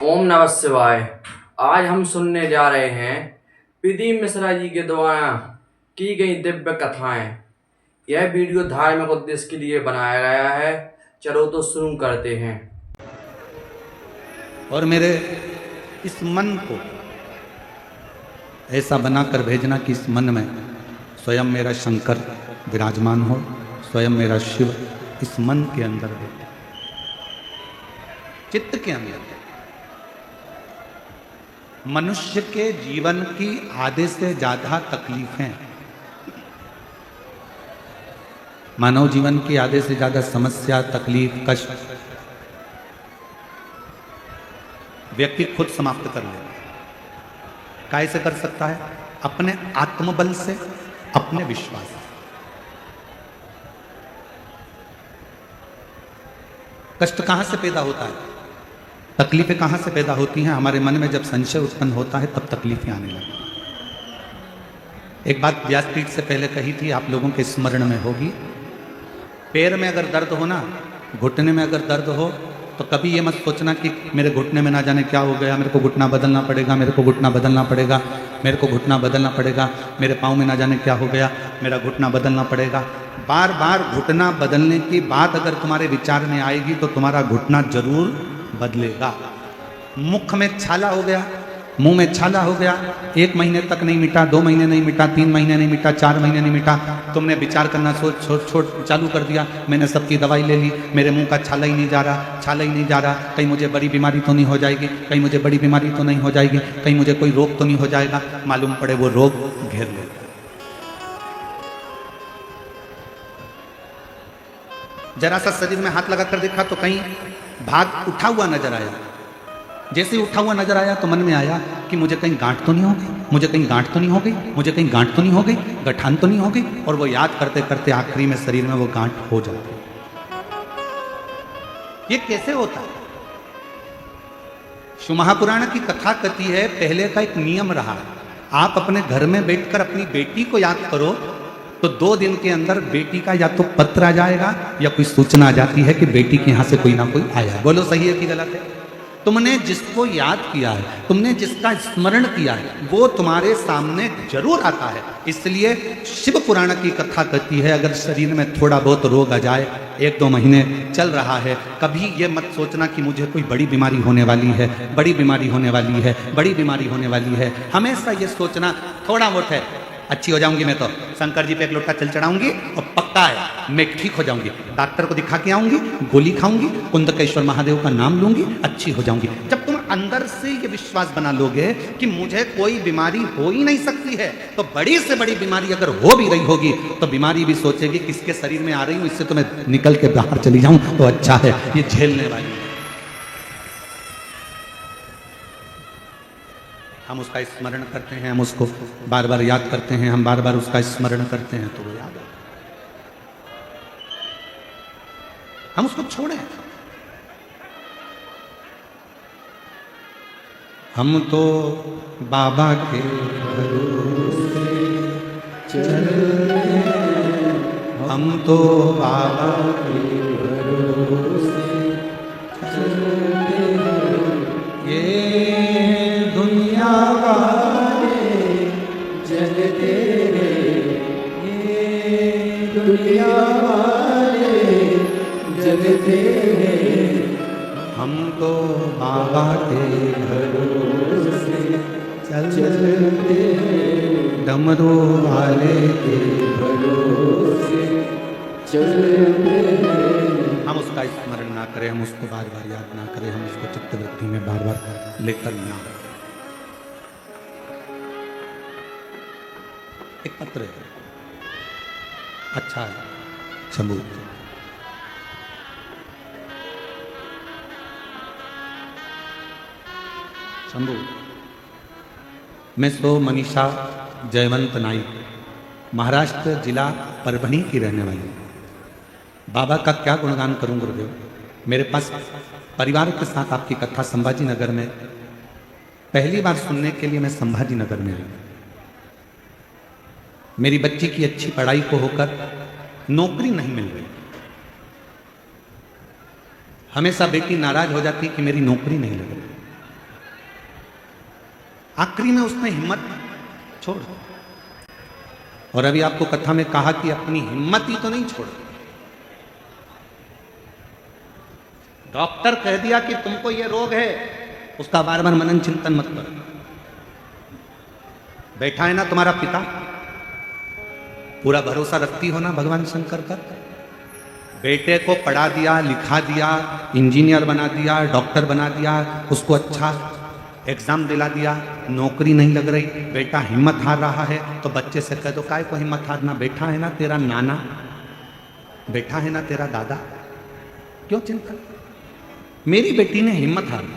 ओम नमः शिवाय। आज हम सुनने जा रहे हैं प्रदीप मिश्रा जी के द्वारा की गई दिव्य कथाएं। यह वीडियो धार्मिक उद्देश्य के लिए बनाया गया है। चलो तो शुरू करते हैं। और मेरे इस मन को ऐसा बनाकर भेजना कि इस मन में स्वयं मेरा शंकर विराजमान हो, स्वयं मेरा शिव इस मन के अंदर हो, चित्त के अंदर। मनुष्य के जीवन की आधे से ज्यादा तकलीफें, मानव जीवन की आधे से ज्यादा समस्या, तकलीफ, कष्ट व्यक्ति खुद समाप्त कर लेगा। कैसे कर सकता है? अपने आत्मबल से, अपने विश्वास से। कष्ट कहां से पैदा होता है? तकलीफें कहां से पैदा होती हैं? हमारे मन में जब संशय उत्पन्न होता है तब तकलीफें आने लगती हैं। एक बात व्यासपीठ से पहले कही थी, आप लोगों के स्मरण में होगी। पैर में अगर दर्द हो ना, घुटने में अगर दर्द हो, तो कभी ये मत सोचना कि मेरे घुटने में ना जाने क्या हो गया, मेरे को घुटना बदलना पड़ेगा, मेरे को घुटना बदलना पड़ेगा, मेरे को घुटना बदलना पड़ेगा, मेरे पाँव में ना जाने क्या हो गया, मेरा घुटना बदलना पड़ेगा। बार बार घुटना बदलने की बात अगर तुम्हारे विचार में आएगी तो तुम्हारा घुटना जरूर बदलेगा। मुख में छाला हो गया, मुंह में छाला हो गया, 1 महीने तक नहीं मिटा, 2 महीने नहीं मिटा, 3 महीने नहीं मिटा, 4 महीने नहीं मिटा, तुमने विचार करना छोड़ चालू कर दिया, मैंने सबकी दवाई ले ली, मेरे मुंह का छाला ही नहीं जा रहा, छाला ही नहीं जा रहा, कहीं मुझे बड़ी बीमारी तो नहीं हो जाएगी, कहीं मुझे बड़ी बीमारी तो नहीं हो जाएगी, कहीं मुझे कोई रोग तो नहीं हो जाएगा। मालूम पड़े वो रोग घेर ले। जरा सा शरीर में हाथ लगाकर देखा तो कहीं भाग उठा हुआ नजर आया। जैसे ही उठा हुआ नजर आया तो मन में आया कि मुझे कहीं गांठ तो नहीं हो गई, मुझे कहीं गांठ तो नहीं हो गई, मुझे कहीं गांठ तो नहीं हो गई, गठान तो नहीं हो गई। और वो याद करते करते आखिरी में शरीर में वो गांठ हो जाती। ये कैसे होता है? शिव महापुराण की कथा कहती है, पहले का एक नियम रहा, आप अपने घर में बैठकर अपनी बेटी को याद करो तो 2 दिन के अंदर बेटी का या तो पत्र आ जाएगा या कोई सूचना आ जाती है कि बेटी के यहां से कोई ना कोई आया है। बोलो सही है कि गलत है? तुमने जिसको याद किया है, तुमने जिसका स्मरण किया है, वो तुम्हारे सामने जरूर आता है। इसलिए शिव पुराण की कथा कहती है, अगर शरीर में थोड़ा बहुत रोग आ जाए, 1-2 महीने चल रहा है, कभी ये मत सोचना कि मुझे कोई बड़ी बीमारी होने वाली है, बड़ी बीमारी होने वाली है, बड़ी बीमारी होने वाली है। हमेशा ये सोचना थोड़ा बहुत है, अच्छी हो जाऊंगी मैं तो शंकर जी पे 1 लोटा जल चढ़ाऊंगी और पक्का है मैं ठीक हो जाऊंगी, डॉक्टर को दिखा के आऊंगी, गोली खाऊंगी, कुंदकेश्वर महादेव का नाम लूंगी, अच्छी हो जाऊंगी। जब तुम अंदर से ये विश्वास बना लोगे कि मुझे कोई बीमारी हो ही नहीं सकती है, तो बड़ी से बड़ी बीमारी अगर हो भी रही होगी तो बीमारी भी सोचेगी किसके शरीर में आ रही हूं, इससे तो मैं निकल के बाहर चली जाऊं तो अच्छा है, ये झेलने वाली है। हम उसका स्मरण करते हैं, हम उसको बार बार याद करते हैं, हम बार बार उसका स्मरण करते हैं तो वो याद है। हम उसको छोड़ें। हम तो बाबा के भरोसे चलते हैं, हम तो बाबा के भरोसे चलते हैं। ये दुनिया वाले जगते हैं, ये दुनिया वाले जगते हैं, हम तो बाबा के भरोसे चलते हैं, डमरू वाले के भरोसे चलते हैं। हम उसका स्मरण ना करें, हम उसको बार बार याद ना करें, हम उसको चित्तवृत्ति में बार बार लेकर ना। एक पत्र है, अच्छा है, सबूत। शंभू, मैं सो मनीषा जयवंत नाइक, महाराष्ट्र जिला परभणी की रहने वाली। बाबा का क्या गुणगान करूं गुरुदेव। मेरे पास परिवार के साथ आपकी कथा संभाजी नगर में पहली बार सुनने के लिए मैं संभाजी नगर में आई। मेरी बच्ची की अच्छी पढ़ाई को होकर नौकरी नहीं मिल रही। हमेशा बेटी नाराज हो जाती कि मेरी नौकरी नहीं लग रही। आखिरी में उसने हिम्मत छोड़ दी। और अभी आपको कथा में कहा कि अपनी हिम्मत ही तो नहीं छोड़। डॉक्टर कह दिया कि तुमको ये रोग है, उसका बार बार मनन चिंतन मत करो। बैठा है ना तुम्हारा पिता, पूरा भरोसा रखती हो ना भगवान शंकर पर। बेटे को पढ़ा दिया, लिखा दिया, इंजीनियर बना दिया, डॉक्टर बना दिया, उसको अच्छा एग्जाम दिला दिया, नौकरी नहीं लग रही, बेटा हिम्मत हार रहा है, तो बच्चे से कह दो काय को हिम्मत हारना, बैठा है ना तेरा नाना, बैठा है ना तेरा दादा, क्यों चिंता। मेरी बेटी ने हिम्मत हार ली,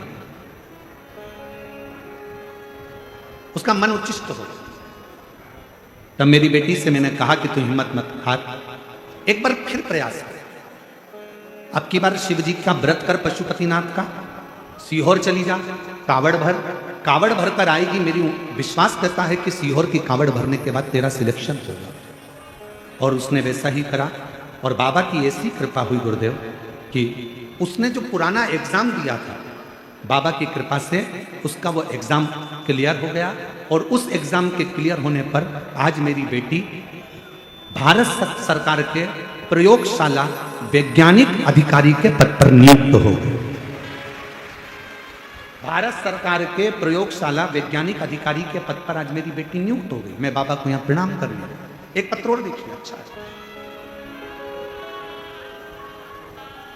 उसका मन उच्चिष्ट हो। तब मेरी बेटी से मैंने कहा कि तू हिम्मत मत हार, एक बार फिर प्रयास कर। अब की बार शिव जी का व्रत कर, पशुपतिनाथ का, सीहोर चली जा, कावड़ भर कर आएगी। मेरी विश्वास करता है कि सीहोर की कावड़ भरने के बाद तेरा सिलेक्शन होगा। और उसने वैसा ही करा। और बाबा की ऐसी कृपा हुई गुरुदेव कि उसने जो पुराना एग्जाम दिया था, बाबा की कृपा से उसका वो एग्जाम क्लियर हो गया। और उस एग्जाम के क्लियर होने पर आज मेरी बेटी भारत सरकार के प्रयोगशाला वैज्ञानिक अधिकारी के पद पर नियुक्त हो गई। भारत सरकार के प्रयोगशाला वैज्ञानिक अधिकारी के पद पर आज मेरी बेटी नियुक्त हो गई। मैं बाबा को यहां प्रणाम कर लिया। एक पत्र और देखिए, अच्छा है।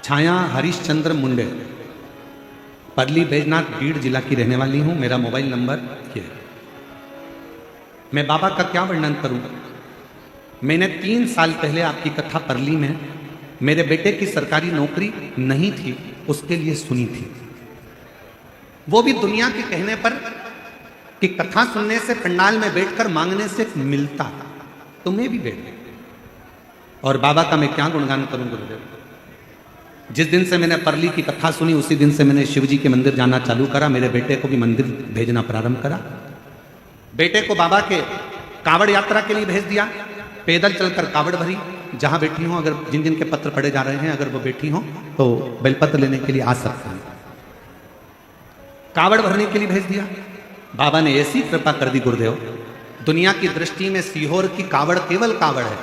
छाया हरीशचंद्र मुंडे, परली बैजनाथ बीड़ जिला की रहने वाली हूं। मेरा मोबाइल नंबर ये है। मैं बाबा का क्या वर्णन करूं। मैंने 3 साल पहले आपकी कथा परली में मेरे बेटे की सरकारी नौकरी नहीं थी, उसके लिए सुनी थी। वो भी दुनिया के कहने पर कि कथा सुनने से पंडाल में बैठकर मांगने से मिलता, तुम्हें भी बैठ। और बाबा का मैं क्या गुणगान करूं गुरुदेव। जिस दिन से मैंने परली की कथा सुनी उसी दिन से मैंने शिव जी के मंदिर जाना चालू करा। मेरे बेटे को भी मंदिर भेजना प्रारंभ करा। बेटे को बाबा के कावड़ यात्रा के लिए भेज दिया। पैदल चलकर कावड़ भरी। जहां बैठी हो, अगर जिन जिन के पत्र पढ़े जा रहे हैं, अगर वो बैठी हो तो बेलपत्र लेने के लिए आ सकते हैं। कावड़ भरने के लिए भेज दिया। बाबा ने ऐसी कृपा कर दी गुरुदेव, दुनिया की दृष्टि में सीहोर की कावड़ केवल कावड़ है,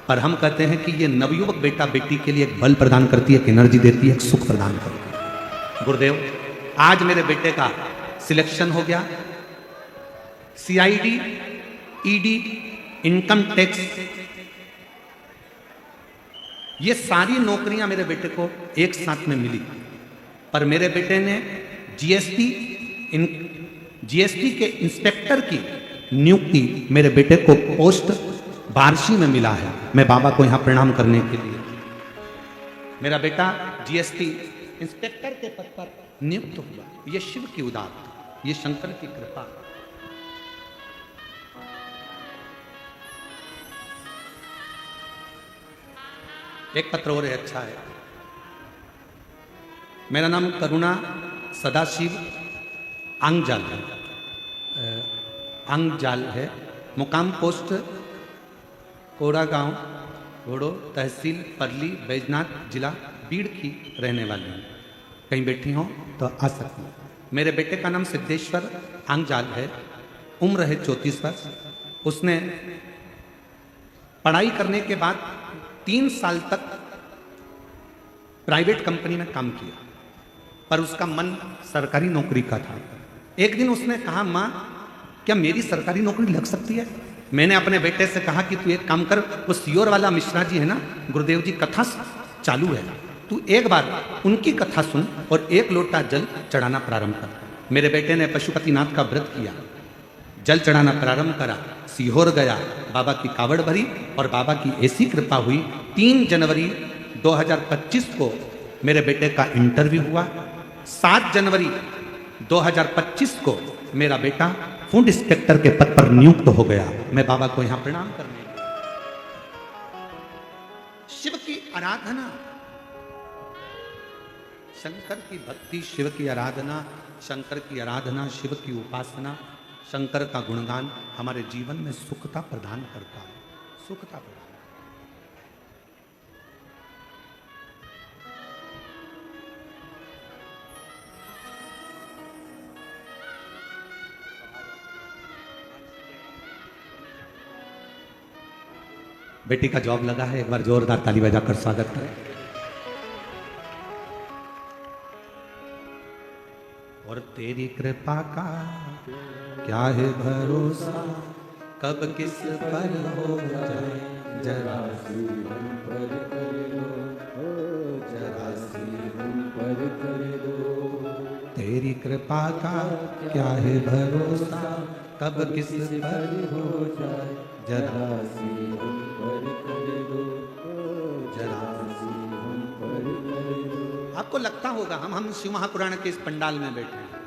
पर हम कहते हैं कि ये नवयुवक बेटा बेटी के लिए एक बल प्रदान करती है, एक एनर्जी देती है, एक सुख प्रदान करती है। गुरुदेव आज मेरे बेटे का सिलेक्शन हो गया। सीआईडी, ईडी, इनकम टैक्स, ये सारी नौकरियां मेरे बेटे को एक साथ में मिली। पर मेरे बेटे ने जीएसटी के इंस्पेक्टर की नियुक्ति मेरे बेटे को पोस्ट बारशी में मिला है। मैं बाबा को यहां प्रणाम करने के लिए, मेरा बेटा जीएसटी इंस्पेक्टर के पद पर नियुक्त हुआ। ये शिव की उदारता, ये शंकर की कृपा। एक पत्र और है, अच्छा है। मेरा नाम करुणा सदाशिव अंगजाल है। अंगजाल है। मुकाम पोस्ट कोड़ा गांव, घोड़ो, तहसील परली, बैजनाथ, जिला बीड़ की रहने वाली हूँ। कहीं बैठी हो तो आ सकती हूँ। मेरे बेटे का नाम सिद्धेश्वर अंगजाल है। उम्र है 34 वर्ष। उसने पढ़ाई करने के बाद 3 साल तक प्राइवेट कंपनी में काम किया, पर उसका मन सरकारी नौकरी का था। एक दिन उसने कहा, माँ क्या मेरी सरकारी नौकरी लग सकती है। मैंने अपने बेटे से कहा कि तू एक काम कर, वो सीहोर वाला मिश्रा जी है ना, गुरुदेव जी कथा चालू है, तू एक बार उनकी कथा सुन और 1 लोटा जल चढ़ाना प्रारंभ कर। मेरे बेटे ने पशुपतिनाथ का व्रत किया, जल चढ़ाना प्रारंभ करा, सीहोर गया, बाबा की कावड़ भरी और बाबा की ऐसी कृपा हुई 3 जनवरी 2025 को मेरे बेटे का इंटरव्यू हुआ। 7 जनवरी 2025 को मेरा बेटा फूड इंस्पेक्टर के पद पर नियुक्त हो गया। मैं बाबा को यहां प्रणाम करने, शिव की आराधना, शंकर की भक्ति, शिव की आराधना, शंकर की आराधना, शिव की उपासना, शंकर का गुणगान हमारे जीवन में सुखता प्रदान करता है, सुखता प्रदान। बेटी का जॉब लगा है, एक बार जोरदार ताली बजाकर स्वागत करें। और तेरी कृपा का क्या है भरोसा, कब किस पर हो जाए जरा सी हम पर कर दो, जरा सी हम पर कर दो। तेरी कृपा का क्या है भरोसा, कब किस पर हो जाए जरा सी हम पर कर दो, जरा सी हम पर कर दो। आपको लगता होगा हम शिव महापुराण के इस पंडाल में बैठे हैं,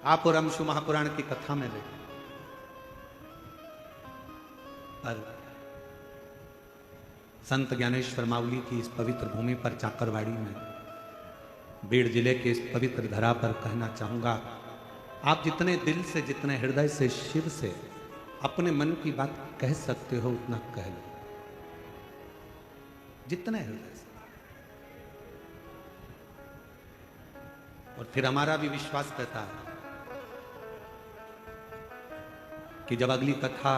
आप और हम शिव महापुराण की कथा में बैठे, पर संत ज्ञानेश्वर मावली की इस पवित्र भूमि पर चाकरवाड़ी में, बीड़ जिले के इस पवित्र धरा पर कहना चाहूंगा, आप जितने दिल से, जितने हृदय से, शिव से अपने मन की बात कह सकते हो उतना कह लो, जितने हृदय से। और फिर हमारा भी विश्वास कहता है कि जब अगली कथा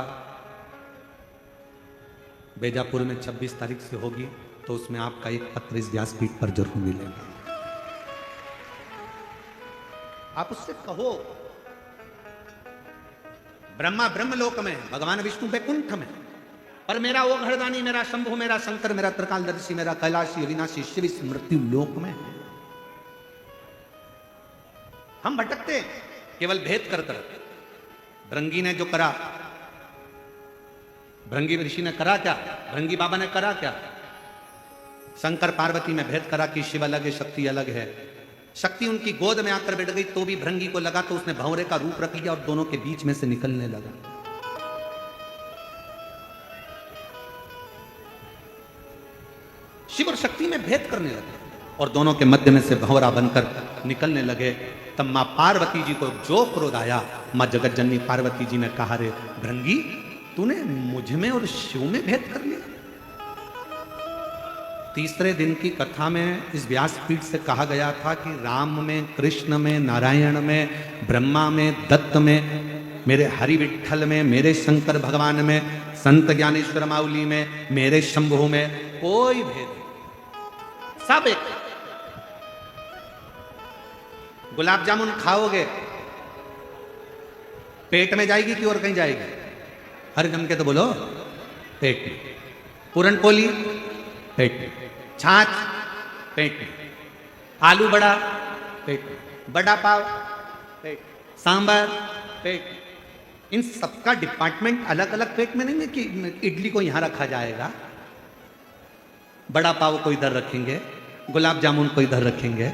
बेजापुर में 26 तारीख से होगी तो उसमें आपका एक पत्र इस व्यासपीठ पर जरूर मिलेगा। आप उससे कहो, ब्रह्मा ब्रह्मलोक में, भगवान विष्णु वैकुंठ में, पर मेरा वो घरदानी, मेरा शंभु, मेरा शंकर, मेरा त्रिकालदर्शी, मेरा कैलाशी अविनाशी शिव इस मृत्यु लोक में। हम भटकते केवल भेद कर कर। भृंगी ने जो करा, भृंगी ऋषि ने करा क्या, भृंगी बाबा ने करा क्या, शंकर पार्वती में भेद करा कि शिव अलग है, शक्ति अलग है। शक्ति उनकी गोद में आकर बैठ गई तो भी भृंगी को लगा, तो उसने भंवरे का रूप रख लिया और दोनों के बीच में से निकलने लगा। शिव और शक्ति में भेद करने लगे और दोनों के मध्य में से भंवरा बनकर निकलने लगे। तब मां पार्वती जी को जो क्रोध आया, मां जगत जननी पार्वती जी ने कहा, रे भृंगी, तूने मुझ में और शिव में भेद कर लिया। तीसरे दिन की कथा में इस व्यासपीठ से कहा गया था कि राम में, कृष्ण में, नारायण में, ब्रह्मा में, दत्त में, मेरे हरि विठल में, मेरे शंकर भगवान में, संत ज्ञानेश्वर माउली में, मेरे शंभु में कोई भेद नहीं, सब एक। गुलाब जामुन खाओगे पेट में जाएगी कि और कहीं जाएगी? हर जम के तो बोलो, पेट में। पूरन पोली पेट में, छाछ पेट में, आलू बड़ा पेट में, बड़ा पाव पेट में, सांबर पेट में। इन सबका डिपार्टमेंट अलग अलग पेट में नहीं है कि इडली को यहां रखा जाएगा, बड़ा पाव को इधर रखेंगे, गुलाब जामुन को इधर रखेंगे,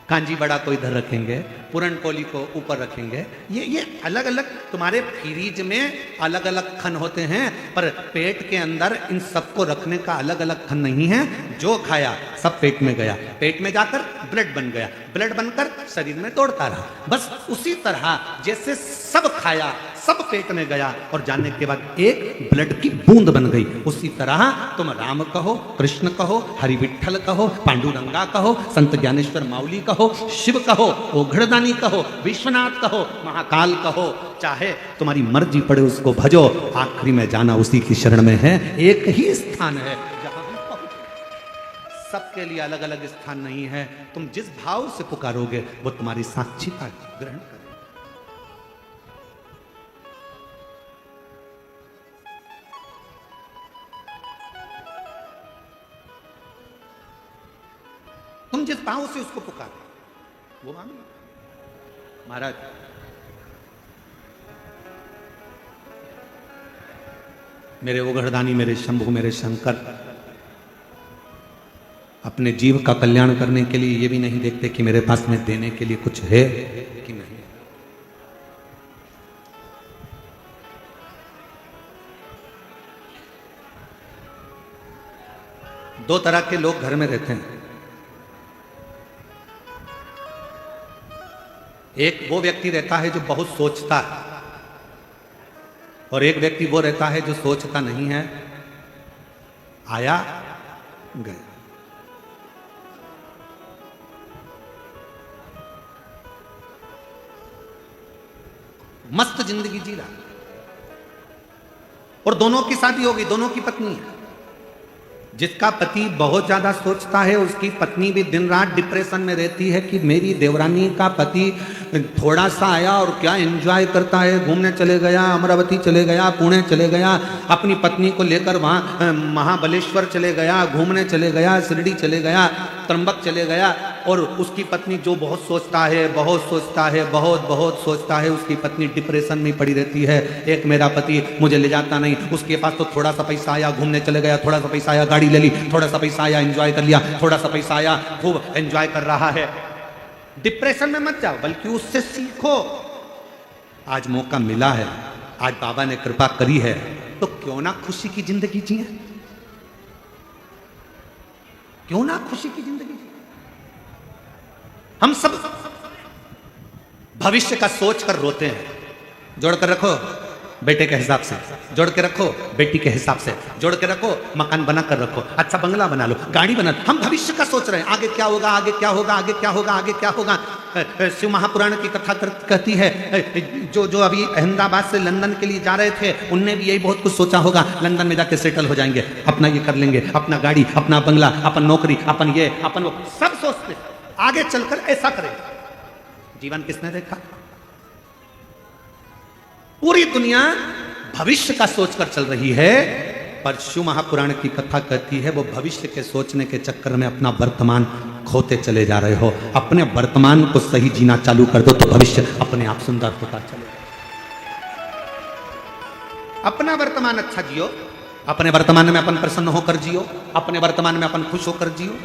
कांजी बड़ा को इधर रखेंगे, पूरन पोली को ऊपर रखेंगे। ये अलग अलग तुम्हारे फ्रीज में अलग अलग खन होते हैं, पर पेट के अंदर इन सबको रखने का अलग अलग खन नहीं है। जो खाया सब पेट में गया, पेट में जाकर ब्लड बन गया, ब्लड बनकर शरीर में दौड़ता रहा। बस उसी तरह जैसे सब खाया, सब पेट में गया और जाने के बाद एक ब्लड की बूंद बन गई, उसी तरह तुम राम कहो, कृष्ण कहो, हरि विठल कहो, पांडुरंगा कहो, संत ज्ञानेश्वर माउली कहो, शिव कहो, ओघड़दानी कहो, विश्वनाथ कहो, महाकाल कहो, चाहे तुम्हारी मर्जी पड़े उसको भजो, आखिरी में जाना उसी की शरण में है। एक ही स्थान है जहां हम पहुंचे। सबके लिए अलग अलग स्थान नहीं है। तुम जिस भाव से पुकारोगे वो तुम्हारी साक्षीता ग्रहण करें। तुम जिस भाव से उसको पुकारो वो मानो। महाराज, मेरे ओघड़दानी, मेरे शंभु, मेरे शंकर अपने जीव का कल्याण करने के लिए ये भी नहीं देखते कि मेरे पास में देने के लिए कुछ है कि नहीं। दो तरह के लोग घर में रहते हैं। एक वो व्यक्ति रहता है जो बहुत सोचता है, और एक व्यक्ति वो रहता है जो सोचता नहीं है, आया गया। मस्त जिंदगी जी रहा, और दोनों की शादी हो गई, दोनों की पत्नी है। जिसका पति बहुत ज्यादा सोचता है, उसकी पत्नी भी दिन रात डिप्रेशन में रहती है कि मेरी देवरानी का पति थोड़ा सा आया और क्या एंजॉय करता है, घूमने चले गया, अमरावती चले गया, पुणे चले गया, अपनी पत्नी को लेकर वहाँ महाबलेश्वर चले गया, घूमने चले गया, शिरडी चले गया, त्र्यंबक चले गया, और उसकी पत्नी जो बहुत सोचता है, बहुत सोचता है, बहुत बहुत सोचता है, उसकी पत्नी डिप्रेशन में पड़ी रहती है। एक मेरा पति मुझे ले जाता नहीं, उसके पास तो थोड़ा सा पैसा आया, घूमने चले गया, थोड़ा सा पैसा आया, गाड़ी ले ली, थोड़ा सा पैसा आया, एंजॉय कर लिया, थोड़ा सा पैसा आया, खूब एंजॉय कर रहा है। डिप्रेशन में मत जाओ, बल्कि उससे सीखो। आज मौका मिला है, आज बाबा ने कृपा करी है, तो क्यों ना खुशी की जिंदगी जिए, क्यों ना खुशी की जिंदगी जिए। हम सब भविष्य का सोच कर रोते हैं। जोड़ कर रखो बेटे के हिसाब से, जोड़ के रखो बेटी के हिसाब से, जोड़ के रखो, मकान बना कर रखो, अच्छा बंगला बना लो, गाड़ी बना लो। हम भविष्य का सोच रहे हैं, आगे क्या होगा, आगे क्या होगा, आगे क्या होगा, आगे क्या होगा। शिव महापुराण की कथा कहती है, जो अभी अहमदाबाद से लंदन के लिए जा रहे थे, उनने भी यही बहुत कुछ सोचा होगा, लंदन में जाके सेटल हो जाएंगे, अपना ये कर लेंगे, अपना गाड़ी, अपना बंगला, अपन नौकरी, अपन ये, अपन वो, सब सोचते आगे चलकर ऐसा करें। जीवन किसने देखा? पूरी दुनिया भविष्य का सोचकर चल रही है, पर शिव महापुराण की कथा कहती है वो भविष्य के सोचने के चक्कर में अपना वर्तमान खोते चले जा रहे हो। अपने वर्तमान को सही जीना चालू कर दो तो भविष्य अपने आप सुंदर होता चलेगा। अपना वर्तमान अच्छा जियो, अपने वर्तमान में अपन प्रसन्न होकर जियो, अपने वर्तमान में अपन खुश होकर जियो।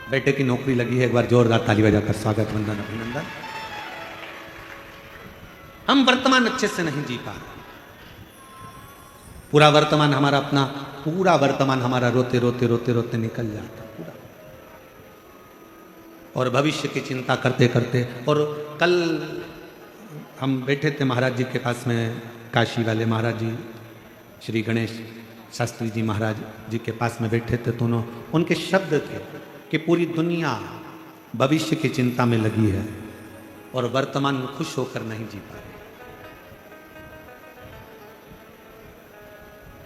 बेटे की नौकरी लगी है, एक बार जोरदार ताली बजाकर स्वागत, वंदन, अभिनंदन। हम वर्तमान अच्छे से नहीं जी पा रहे। पूरा वर्तमान हमारा अपना, पूरा वर्तमान हमारा रोते रोते रोते रोते निकल जाता पूरा, और भविष्य की चिंता करते करते। और कल हम बैठे थे महाराज जी के पास में, काशी वाले महाराज जी, श्री गणेश शास्त्री जी महाराज जी के पास में बैठे थे, दोनों उनके शब्द थे कि पूरी दुनिया भविष्य की चिंता में लगी है और वर्तमान में खुश होकर नहीं जी पा रही।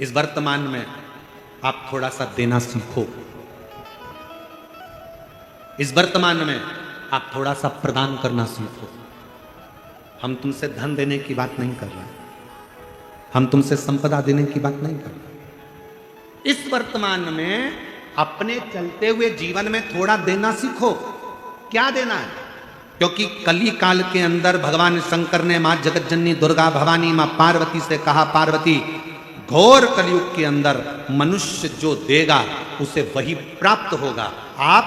इस वर्तमान में आप थोड़ा सा देना सीखो, इस वर्तमान में आप थोड़ा सा प्रदान करना सीखो। हम तुमसे धन देने की बात नहीं कर रहे, हम तुमसे संपदा देने की बात नहीं कर रहे। इस वर्तमान में अपने चलते हुए जीवन में थोड़ा देना सीखो। क्या देना है? क्योंकि कली काल के अंदर भगवान शंकर ने मां जगतजननी दुर्गा भवानी मां पार्वती से कहा, पार्वती घोर कलयुग के अंदर मनुष्य जो देगा उसे वही प्राप्त होगा। आप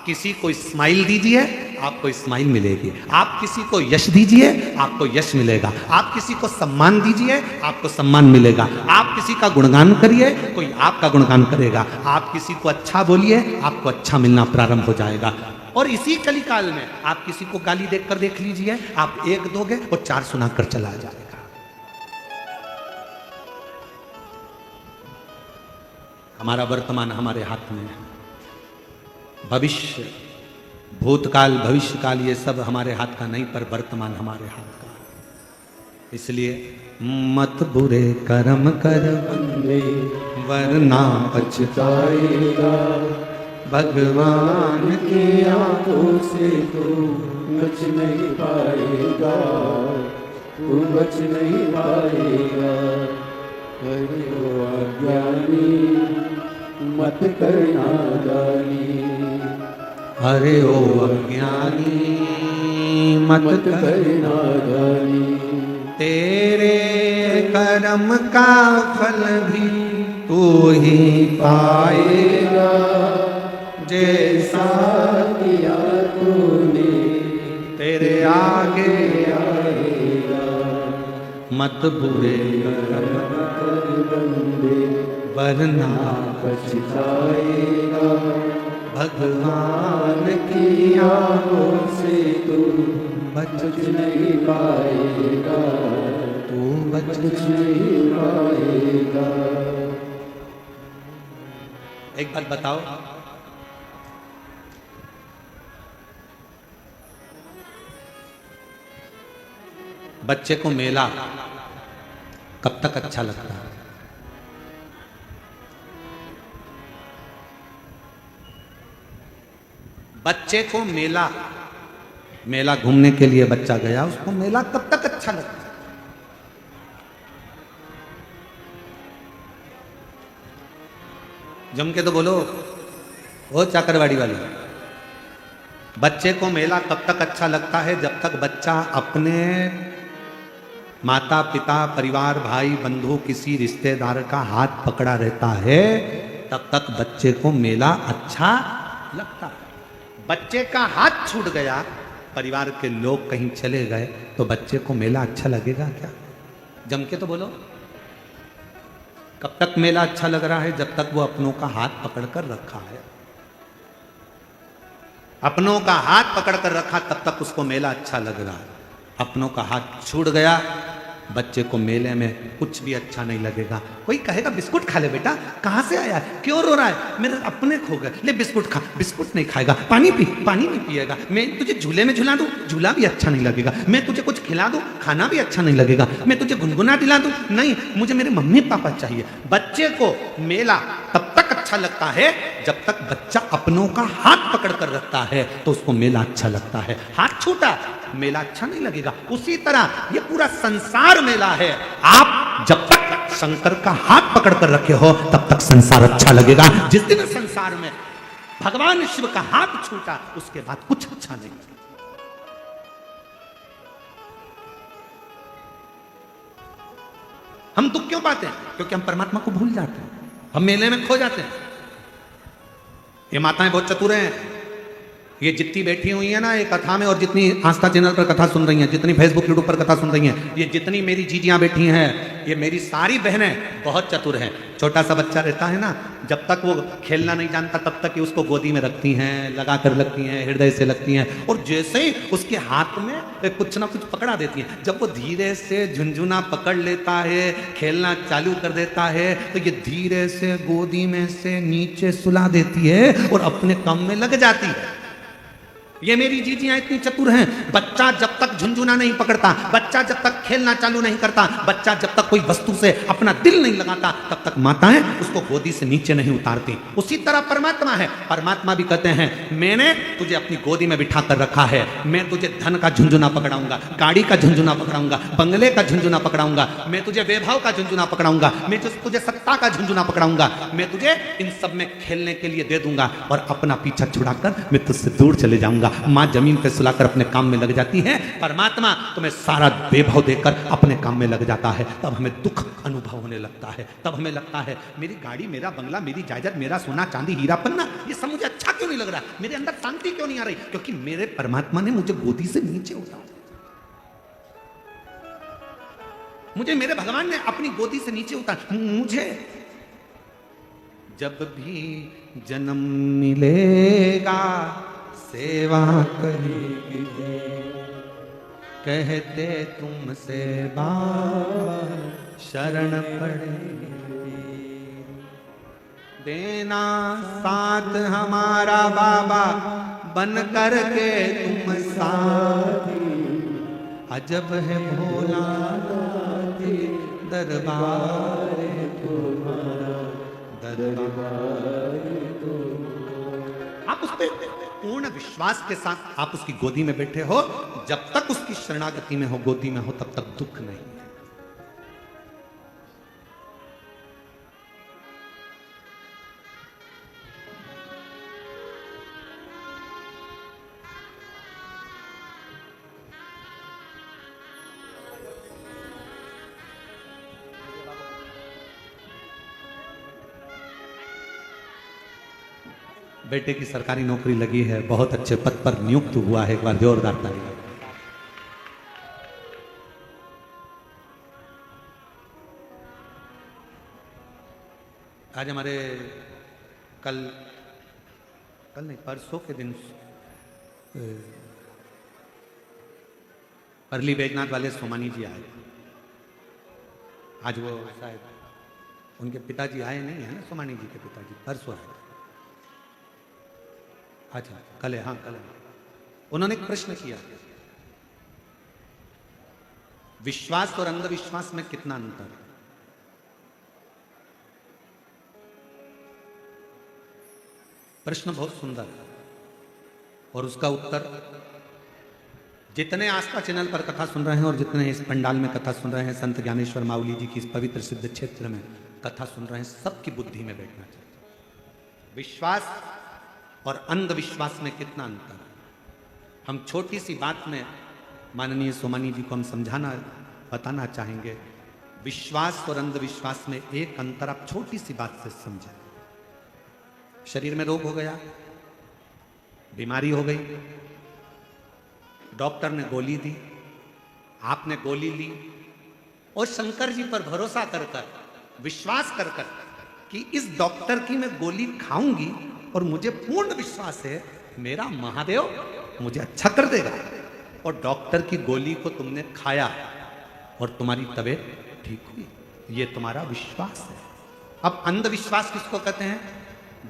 किसी को स्माइल दीजिए, आपको स्माइल मिलेगी। आप किसी को यश दीजिए, आपको यश मिलेगा। आप किसी को सम्मान दीजिए, आपको सम्मान मिलेगा। आप किसी का गुणगान करिए, कोई आपका गुणगान करेगा। आप किसी को अच्छा बोलिए, आपको अच्छा मिलना प्रारंभ हो जाएगा। और इसी कलिकाल में आप किसी को गाली देकर देख लीजिए, आप एक दोगे और चार सुनाकर चला जाएगा। हमारा वर्तमान हमारे हाथ में है। भविष्य, भूतकाल, भविष्यकाल ये सब हमारे हाथ का नहीं, पर वर्तमान हमारे हाथ का। इसलिए मत बुरे कर्म कर बंदे वरना पछताएगा, भगवान की आंखों से तू बच नहीं पाएगा, तू बच नहीं पाएगा। अरे ओ अज्ञानी मत करना दानी, अरे ओ अज्ञानी मत करना दानी। तेरे कर्म का फल भी तू ही पाएगा, जैसा किया तूने तेरे आगे आएगा। मत बुरे कर्म बंदे वरना पछताएगा, भगवान की आंखों से तू बच नहीं पाएगा, तू बच नहीं पाएगा। एक बात बताओ, बच्चे को मेला कब तक अच्छा लगता है? बच्चे को मेला, मेला घूमने के लिए बच्चा गया, उसको मेला कब तक अच्छा लगता है? जम के तो बोलो, वो चाकरवाड़ी वाली। बच्चे को मेला कब तक अच्छा लगता है? जब तक बच्चा अपने माता पिता परिवार भाई बंधु किसी रिश्तेदार का हाथ पकड़ा रहता है, तब तक बच्चे को मेला अच्छा लगता है। बच्चे का हाथ छूट गया, परिवार के लोग कहीं चले गए, तो बच्चे को मेला अच्छा लगेगा क्या? जम के तो बोलो। कब तक मेला अच्छा लग रहा है? जब तक वो अपनों का हाथ पकड़कर रखा है। अपनों का हाथ पकड़कर रखा तब तक उसको मेला अच्छा लग रहा है। अपनों का हाथ छूट गया, बच्चे को मेले में कुछ भी अच्छा नहीं लगेगा। कोई कहेगा बिस्कुट खा ले बेटा, कहां से आया है, क्यों रो रहा है, मेरे अपने खो गए, ले बिस्कुट खा। बिस्कुट नहीं खाएगा। पानी पी, पानी नहीं पिएगा। मैं तुझे झूले में झुला दूं, झूला भी अच्छा नहीं लगेगा। मैं तुझे कुछ खिला दूं, खाना भी अच्छा नहीं लगेगा। मैं तुझे गुनगुना दिला दूं, नहीं, मुझे मेरे मम्मी पापा चाहिए। बच्चे को मेला तब तक अच्छा लगता है जब तक बच्चा अपनों का हाथ पकड़ कर रखता है, तो उसको मेला अच्छा लगता है। हाथ छूटा, मेला अच्छा नहीं लगेगा। उसी तरह ये पूरा संसार मेला है। आप जब तक शंकर का हाथ पकड़ कर रखे हो तब तक संसार अच्छा लगेगा। जिस दिन संसार में भगवान शिव का हाथ छूटा, उसके बाद कुछ अच्छा नहीं। हम दुख क्यों पाते हैं? क्योंकि हम परमात्मा को भूल जाते हैं, हम मेले में खो जाते हैं। ये माताएं बहुत चतुर हैं। ये जितनी बैठी हुई है ना ये कथा में, और जितनी आस्था चैनल पर कथा सुन रही हैं, जितनी फेसबुक यूट्यूब पर कथा सुन रही हैं, ये जितनी मेरी जीजियां बैठी हैं, ये मेरी सारी बहनें बहुत चतुर हैं। छोटा सा बच्चा रहता है ना, जब तक वो खेलना नहीं जानता तब तक ये उसको गोदी में रखती हैं, लगा कर रखती हैं, हृदय से लगती हैं, और जैसे ही उसके हाथ में कुछ ना कुछ पकड़ा देती हैं, जब वो धीरे से झुनझुना पकड़ लेता है, खेलना चालू कर देता है, तो ये धीरे से गोदी में से नीचे सुला देती है और अपने काम में लग जाती है। ये मेरी जीजियां इतनी चतुर हैं। बच्चा जब तक झुनझुना नहीं पकड़ता, बच्चा जब तक खेलना चालू नहीं करता, बच्चा जब तक कोई वस्तु से अपना दिल नहीं लगाता, तब तक माताएं उसको गोदी से नीचे नहीं उतारती। उसी तरह परमात्मा है। परमात्मा भी कहते हैं, मैंने तुझे अपनी गोदी में बिठा कर रखा है, मैं तुझे धन का झुनझुना पकड़ाऊंगा, गाड़ी का झुनझुना पकड़ाऊंगा, बंगले का झुनझुना पकड़ाऊंगा, मैं तुझे वैभव का झुनझुना पकड़ाऊंगा, मैं तुझे सत्ता का झुनझुना पकड़ाऊंगा, मैं तुझे इन सब में खेलने के लिए दे दूंगा, और अपना पीछा छुड़ाकर मैं तुझसे दूर चले जाऊंगा। मां जमीन पे सुलाकर अपने काम में लग जाती है, परमात्मा तुम्हें सारा वैभव देकर अपने काम में लग जाता है। तब हमें दुख अनुभव होने लगता है। तब हमें लगता है मेरी गाड़ी, मेरा बंगला, मेरी जायदाद, मेरा सोना चांदी हीरा पन्ना, ये सब मुझे अच्छा क्यों नहीं लग रहा, मेरे अंदर शांति क्यों नहीं आ रही? क्योंकि मेरे परमात्मा ने मुझे गोदी से नीचे उतारा, मुझे मेरे भगवान ने अपनी गोदी से नीचे उतारा। मुझे जब भी जन्म मिलेगा सेवा करेगी, कहते तुमसे बाबा शरण पड़ेगी, देना साथ हमारा बाबा बन कर के तुम साथी, अजब है भोला दरबार तुम्हारा, दरबार आप उस पर पूर्ण विश्वास के साथ आप उसकी गोदी में बैठे हो। जब तक उसकी शरणागति में हो, गोदी में हो, तब तक दुख नहीं है। बेटे की सरकारी नौकरी लगी है, बहुत अच्छे पद पर नियुक्त हुआ है। एक बार जोरदार ताली। आज हमारे कल नहीं परसों के दिन परली बैजनाथ वाले सोमानी जी आए। आज वो शायद उनके पिताजी आए नहीं है ना, सोमानी जी के पिताजी परसों आए। अच्छा कल है, हाँ कल है। उन्होंने एक प्रश्न किया, विश्वास और अंधविश्वास में कितना अंतर है? प्रश्न बहुत सुंदर है और उसका उत्तर जितने आस्था चैनल पर कथा सुन रहे हैं और जितने इस पंडाल में कथा सुन रहे हैं, संत ज्ञानेश्वर माउली जी की इस पवित्र सिद्ध क्षेत्र में कथा सुन रहे हैं, सबकी बुद्धि में बैठना चाहिए। विश्वास और अंधविश्वास में कितना अंतर है? हम छोटी सी बात में माननीय सोमानी जी को हम समझाना बताना चाहेंगे। विश्वास और अंधविश्वास में एक अंतर आप छोटी सी बात से समझें। शरीर में रोग हो गया, बीमारी हो गई, डॉक्टर ने गोली दी, आपने गोली ली और शंकर जी पर भरोसा कर कर, विश्वास कर कर कि इस डॉक्टर की मैं गोली खाऊंगी और मुझे पूर्ण विश्वास है मेरा महादेव मुझे अच्छा कर देगा, और डॉक्टर की गोली को तुमने खाया और तुम्हारी तबीयत ठीक हुई, ये तुम्हारा विश्वास है। अब अंधविश्वास किसको कहते हैं?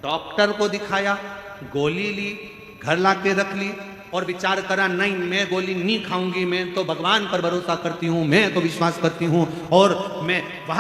डॉक्टर को दिखाया, गोली ली, घर लाके रख ली और विचार करा नहीं मैं गोली नहीं खाऊंगी, मैं तो भगवान पर भरोसा करती हूं, मैं तो विश्वास करती हूं और मैं वहां